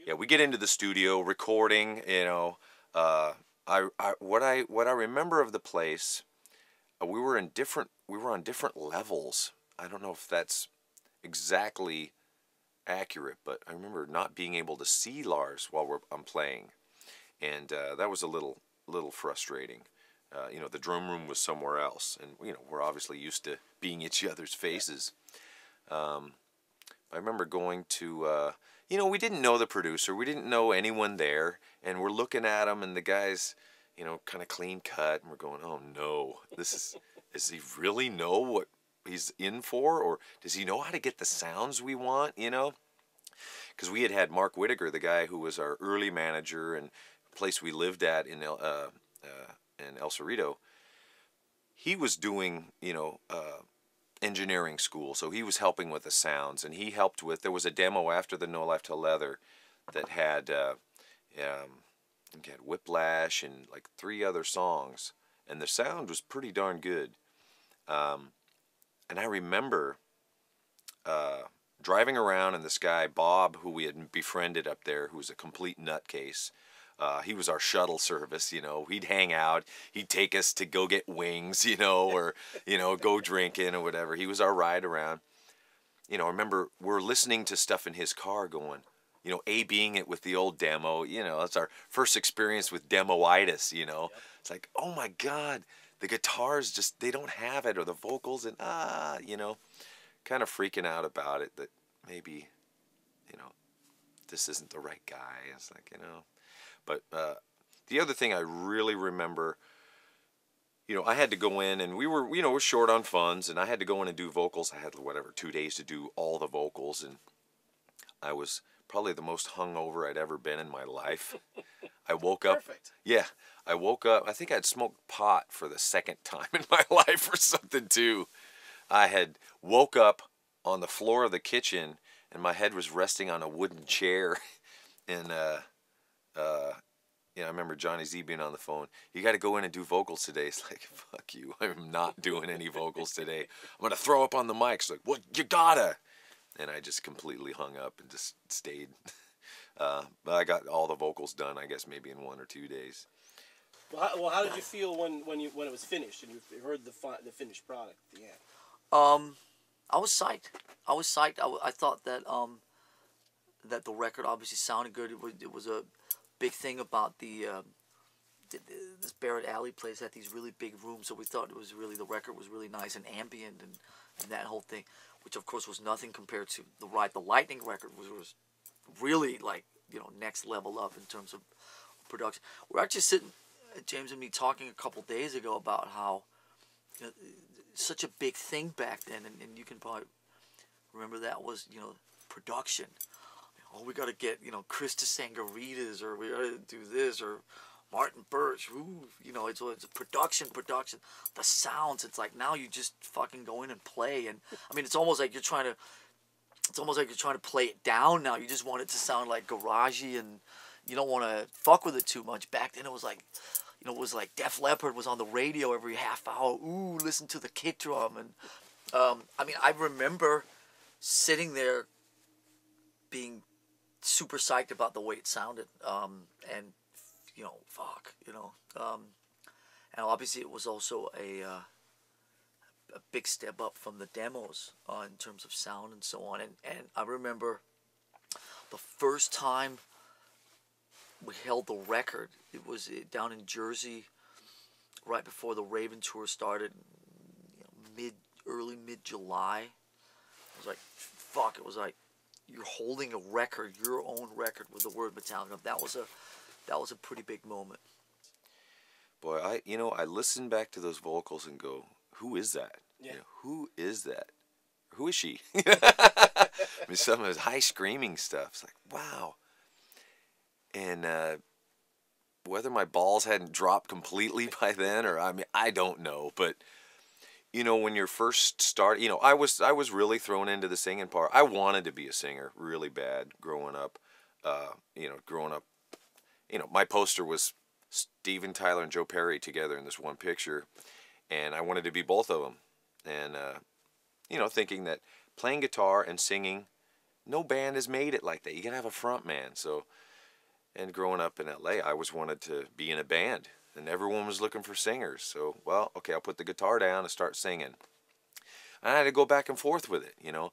Yeah, we get into the studio recording. What I remember of the place, we were on different levels. I don't know if that's exactly accurate, but I remember not being able to see Lars while I'm playing, and that was a little frustrating. The drum room was somewhere else, and we're obviously used to being each other's faces. Um, I remember going to, we didn't know the producer, we didn't know anyone there, and we're looking at him, and the guy's, kind of clean cut, and we're going, oh no, does he really know what he's in for, or does he know how to get the sounds we want, Because we had Mark Whittaker, the guy who was our early manager and place we lived at in El Cerrito. He was doing, engineering school, so he was helping with the sounds, and he helped with. There was a demo after the No Life Till Leather that had had Whiplash and like 3 other songs, and the sound was pretty darn good. And I remember driving around, and this guy Bob, who we had befriended up there, who was a complete nutcase. He was our shuttle service, He'd hang out. He'd take us to go get wings, or, go drinking or whatever. He was our ride around. I remember we're listening to stuff in his car going, A-being it with the old demo. That's our first experience with demoitis, Yep. It's like, oh my God, the guitars just, they don't have it, or the vocals, and kind of freaking out about it that maybe, this isn't the right guy. It's like, But the other thing I really remember, I had to go in, and we're short on funds, and I had to go in and do vocals. I had, 2 days to do all the vocals, and I was probably the most hungover I'd ever been in my life. I woke up. Perfect. Yeah, I woke up. I think I'd smoked pot for the second time in my life or something too. I had woke up on the floor of the kitchen, and my head was resting on a wooden chair, and I remember Johnny Z being on the phone. You got to go in and do vocals today. It's like, fuck you. I'm not doing any vocals today. I'm going to throw up on the mic. It's like, what? You gotta. And I just completely hung up and just stayed. But I got all the vocals done, I guess, maybe in 1 or 2 days. Well, how did you feel when it was finished and you heard the finished product at the end? I was psyched. I thought that that the record obviously sounded good. It was a big thing about this Barrett Alley place had these really big rooms, so we thought the record was really nice and ambient and that whole thing, which of course was nothing compared to the Ride the Lightning record, which was really like next level up in terms of production. We're actually sitting, James and me, talking a couple days ago about how such a big thing back then, and you can probably remember that was production. Oh, we got to get Chris to Sangaritas, or we got to do this, or Martin Birch. Ooh, it's a production. The sounds. It's like now you just fucking go in and play, and I mean it's almost like you're trying to play it down now. You just want it to sound like garagey, and you don't want to fuck with it too much. Back then it was like, Def Leppard was on the radio every half hour. Ooh, listen to the kick drum, and I mean I remember sitting there being super psyched about the way it sounded, and and obviously it was also a big step up from the demos in terms of sound and so on. And I remember the first time we held the record, it was down in Jersey, right before the Raven tour started, early mid July. It was like, fuck. It was like you're holding a record, your own record, with the word Metallica. That was a pretty big moment. Boy, I listen back to those vocals and go, who is that? Yeah. Who is that? Who is she? I mean, some of his high screaming stuff. It's like, wow. And whether my balls hadn't dropped completely by then, or I don't know. But when you're first starting, I was really thrown into the singing part. I wanted to be a singer really bad growing up. My poster was Steven Tyler and Joe Perry together in this one picture, and I wanted to be both of them. And thinking that playing guitar and singing no band has made it like that. You gotta have a front man. So, and growing up in LA, I always wanted to be in a band, and everyone was looking for singers. So, well, okay, I'll put the guitar down and start singing. And I had to go back and forth with it, you know.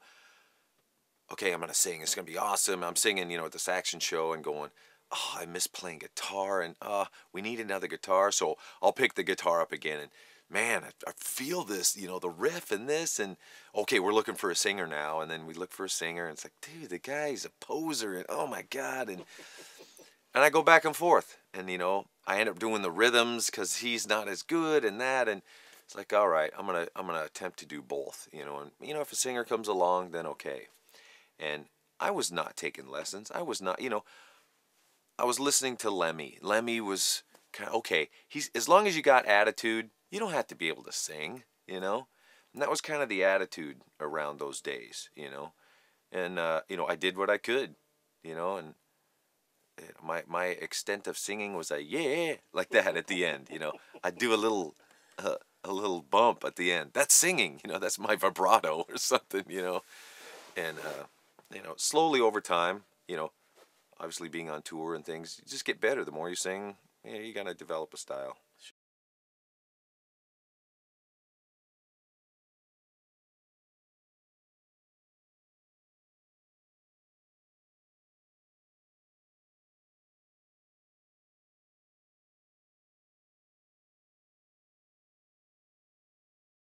Okay, I'm gonna sing. It's gonna be awesome. I'm singing, you know, at the Saxon show and going, oh, I miss playing guitar, and we need another guitar. So I'll pick the guitar up again, and man, I feel this, you know, the riff and this, and okay, we're looking for a singer now, and then we look for a singer, and it's like, dude, the guy's a poser, and oh my god, and I go back and forth, and you know, I end up doing the rhythms because he's not as good, and that, and it's like, all right, I'm gonna attempt to do both, you know, and you know, if a singer comes along, then okay. And I was not taking lessons. I was not, you know, I was listening to Lemmy. Lemmy was kind of, okay, he's, as long as you got attitude, you don't have to be able to sing, you know? And that was kind of the attitude around those days, you know? And, you know, I did what I could, you know, and my extent of singing was a yeah, like that at the end, you know? I'd do a little bump at the end. That's singing, you know, that's my vibrato or something, you know? And, you know, slowly over time, you know, obviously being on tour and things, you just get better. The more you sing, you know, you got to develop a style.